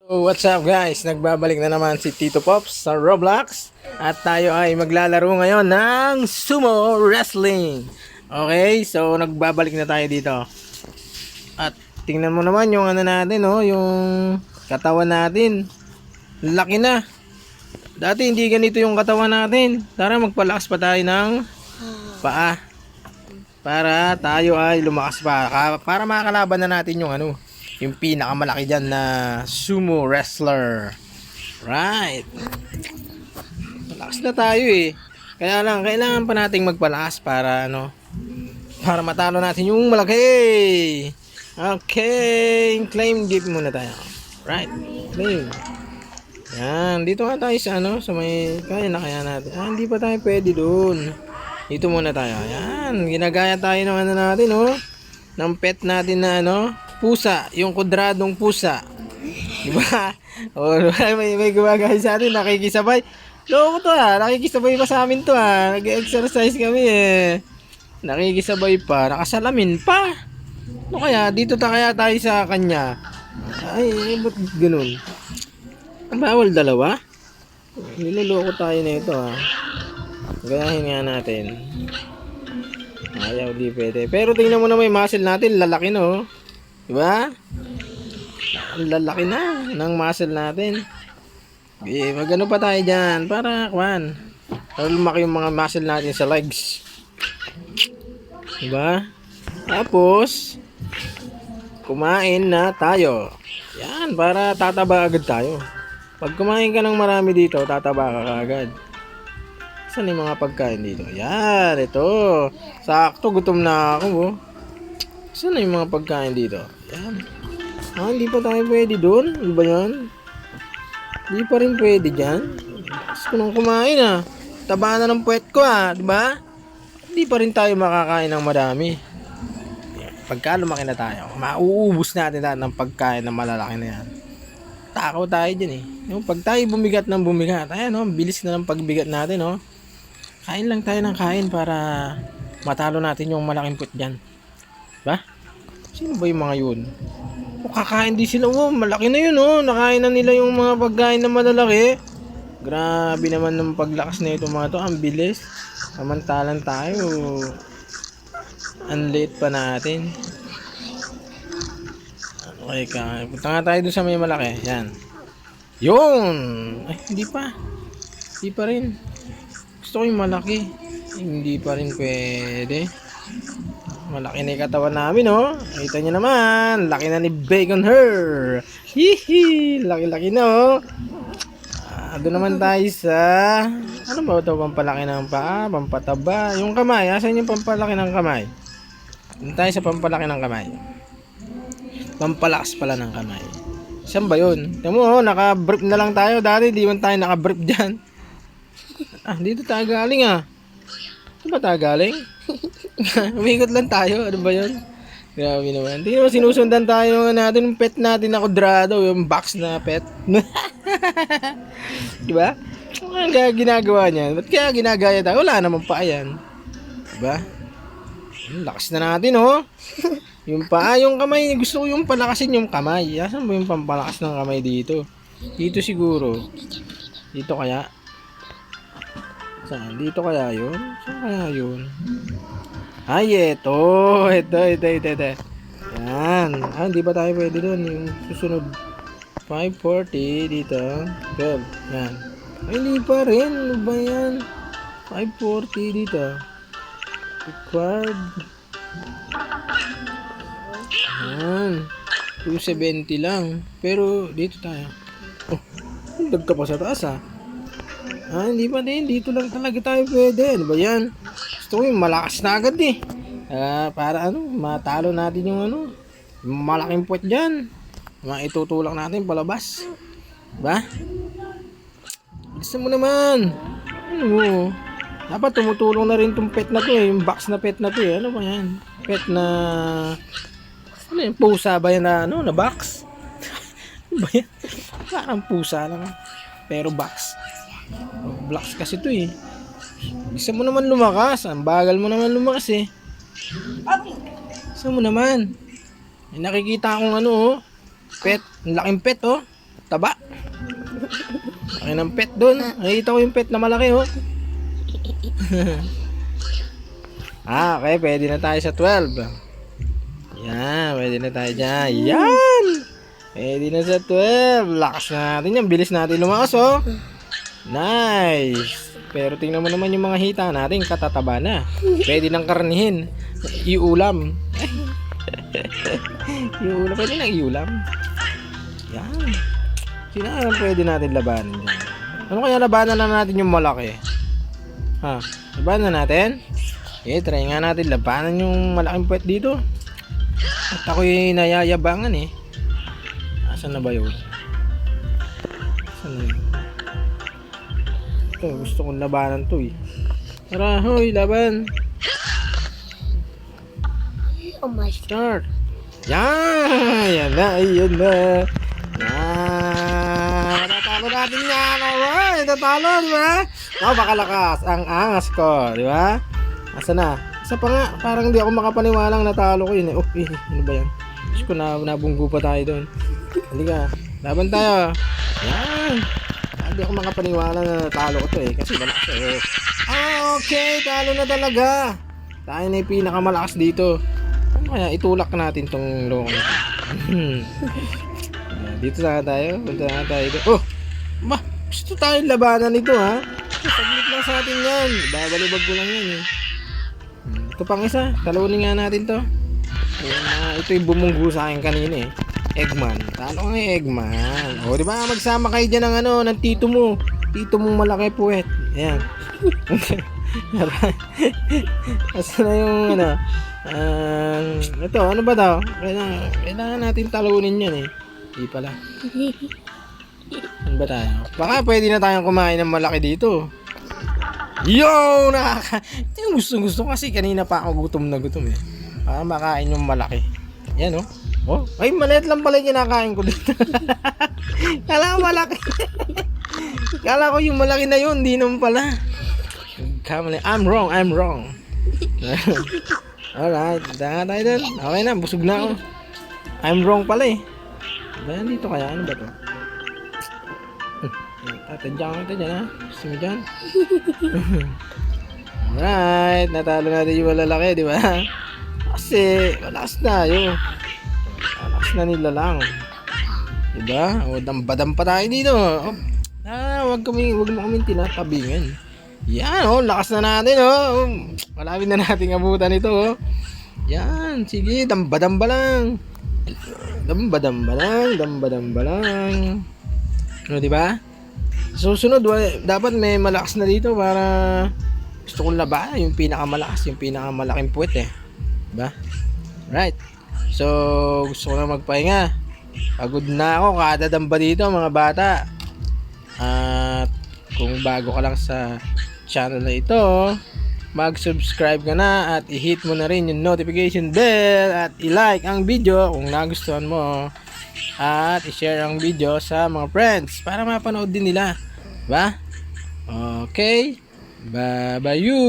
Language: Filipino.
What's up guys? Nagbabalik na naman si Tito Pops sa Roblox. At tayo ay maglalaro ngayon ng Sumo Wrestling. Okay, so nagbabalik na tayo dito. At tingnan mo naman yung ano natin, oh, yung katawan natin. Laki na. Dati hindi ganito yung katawan natin. Tara magpalakas pa tayo ng paa. Para tayo ay lumakas pa. Para makakalaban na natin yung ano, yung pinakamalaki dyan na sumo wrestler. Right. Malakas na tayo eh. Kaya lang, kailangan pa nating magpalakas para ano, para matalo natin yung malaki. Okay. Claim gift muna tayo. Right. Claim. Yan. Dito nga tayo sa ano, sa may, kaya na kaya natin. Hindi pa tayo pwede doon. Dito muna tayo. Yan. Ginagaya tayo ng ano natin, oh. Ng pet natin na ano, pusa, yung kwadradong pusa. Diba? O, may gumagaya sa atin, nakikisabay. Loko to nakikisabay pa sa amin to Nag-exercise kami Nakikisabay pa, nakasalamin pa. Ano kaya, dito kaya tayo sa kanya. Ay, ba't ganun? Bawal dalawa? Niloloko tayo na ito Gayahin nga natin. Ayaw, di pwede. Pero tingnan mo na may muscle natin, lalaki no. Diba? Ang lalaki na ng muscle natin. Magano pa tayo dyan para kwan. Para lumaki yung mga muscle natin sa legs. Diba? Tapos kumain na tayo. Yan, para tataba agad tayo. Pag kumain ka ng marami dito, tataba ka agad. Saan yung mga pagkain dito? Yan, ito. Sakto, gutom na ako Saan yung mga pagkain dito? Yan. Hindi pa tayo pwede doon. Ano ba yan? Hindi pa rin pwede dyan. Gusto ko nang kumain Taba na ng puwet ko diba? Hindi pa rin tayo makakain ng madami. Pagka lumaki na tayo, mauubos natin ng pagkain na malalaki na yan. Takaw tayo dyan Yung pag tayo bumigat ng bumigat, ayan bilis na ng pagbigat natin Kain lang tayo ng kain para matalo natin yung malaking puwet dyan. Ba? Sino ba yung mga yun? Kakain din sila. Malaki na yun Nakain na nila yung mga pagkain na malalaki. Grabe naman ng paglakas na ito mga to. Ang bilis. Samantalang tayo, ang late pa natin. Okay ka. Punta nga tayo dun sa may malaki. Yan. Yun! Ay, hindi pa. Hindi pa rin. Gusto ko yung malaki. Hindi pa rin pwede. Malaki na yung katawan namin Kita nyo naman. Laki na ni Bacon Her. Hihi. Laki-laki na doon naman tayo sa ano ba ito? Pampalaki ng paa, pampataba. Yung kamay. Asan yung pampalaki ng kamay? Doon tayo sa pampalaki ng kamay. Pampalakas pala ng kamay. Saan ba yun? Tignan mo naka-brief na lang tayo. Dati di man tayo naka-brief dyan. Dito tayo galing Saan ba tayo galing? Umikot lang tayo. Ano ba yun? Grabe naman. Tingnan mo, sinusundan tayo natin yung pet natin na kwadrado. Yung box na pet. Diba? Ano kaya ginagawa niyan? Ba't kaya ginagaya tayo? Wala naman pa yan. Diba? Lakas na natin Yung paa, yung kamay. Gusto ko yung palakasin yung kamay. Asan ba yung pampalakas ng kamay dito? Dito siguro. Dito kaya? Saan? Dito kaya yun? Saan kaya yun? Ito. Yan. Hindi ba tayo pwede doon? Yung susunod. 540 dito. 12. Yan. Hindi pa rin. Ano ba yan? 540 dito. Required. Yan. 270 lang. Pero dito tayo. Dagka pa sa taas hindi pa din. Dito lang talaga tayo pwede. Ano ba yan? Gusto ko yung malakas na agad para matalo natin yung yung malaking puwet dyan. Maitutulak natin palabas. Ba? Gusto mo naman. Dapat tumutulong na rin tong pet na to yung box na pet na to Ano ba yan? Pet na ano yung pusa ba yan na box? Ano ba yan? Parang pusa lang pero box. Blocks kasi to Gusto mo naman lumakas. Ang bagal mo naman lumakas Gusto mo naman. May nakikita akong pet. Ang laking pet Taba. Laki ng pet doon. Nakikita ko yung pet na malaki, oh. Okay, pwede na tayo sa 12. Yan, pwede na tayo dyan. Yan! Pwede na sa 12. Lakas na natin yan. Bilis natin lumakas, oh. Nice. Pero tingnan mo naman yung mga hita natin. Katataba na. Pwede nang karnihin. Iulam. Iulam. Pwede nang iulam. Yan. Sino nga pwede natin labanan dyan? Ano kaya labanan na natin yung malaki? Ha? Labanan natin? Okay, try nga natin labanan yung malaking puwet dito. At ako'y nayayabangan eh. Asan na ba yun? Asan na yun? Ito, gusto kong labanan to eh. Tara, hoy, laban. Oh my God. Start. Yan! Yan na, yan na. Yan! Tatalo natin yan. Alright, tatalo, di ba? Napakalakas ang angas ko, di ba? Asa na? Isa pa nga, parang hindi ako makapaniwalang natalo ko yun eh. Oh, ano ba yan? Diyos ko, nabunggo pa tayo doon. Halika, laban tayo. Yan! Hindi ako makapaniwala na natalo ko to eh. Kasi malakas eh. Okay, talo na talaga. Tayo na yung pinakamalakas dito. Ano kaya, itulak natin tong loko na to. Dito sana tayo. Punta na tayo dito. Oh! Gusto tayong labanan nito ha. Saglit lang sa atin yan. Babalibag ko lang yan eh. Ito pang isa. Talunin nga natin to. Ito yung bumunggo sa akin kanina eh. Eggman. Talo nga Eggman. O, di ba? Magsama kayo dyan ng ano, ng tito mo. Tito mong malaki puwet. Ayan. Asa na yung ano? Ito, ano ba daw? Kailangan natin talunin yan eh. Di pala. Ano ba tayo? Baka pwede na tayong kumain ng malaki dito. Yo! Ito yung gusto kasi kanina pa ako gutom na gutom eh. Para makain yung malaki. Yan oh. Oh, ay maliit lang pala yung kinakain ko dito. Kala ko malaki. Kala ko yung malaki na yun, hindi naman pala. I'm wrong. Alright, daan tayo dun. Okay na, busog na ako. I'm wrong pala eh. Ba, dito kaya? Ano ba to? Tatadyan kita dyan ha. Gusto mo dyan? Alright, natalo natin yung malalaki, di ba? Kasi, malakas na yun. Malakas na nila lang. Diba? O, damba-damba tayo dito. Oh. Wag mo kaming tinatabingan. Yan, oh, lakas na natin, oh. Malapit na natin abutan ito, oh. Yan, sige, damba-damba lang. Damba-damba lang. Ano, diba? Susunod, dapat may malakas na dito para gusto kong labanan yung pinakamalakas, yung pinakamalaking puwet eh. Diba? Right. So, gusto ko na magpahinga. Pagod na ako, kadadamba dito mga bata. At kung bago ka lang sa channel na ito, mag-subscribe ka na at i-hit mo na rin yung notification bell at i-like ang video kung nagustuhan mo. At i-share ang video sa mga friends para mapanood din nila. Diba? Okay? Bye-bye you!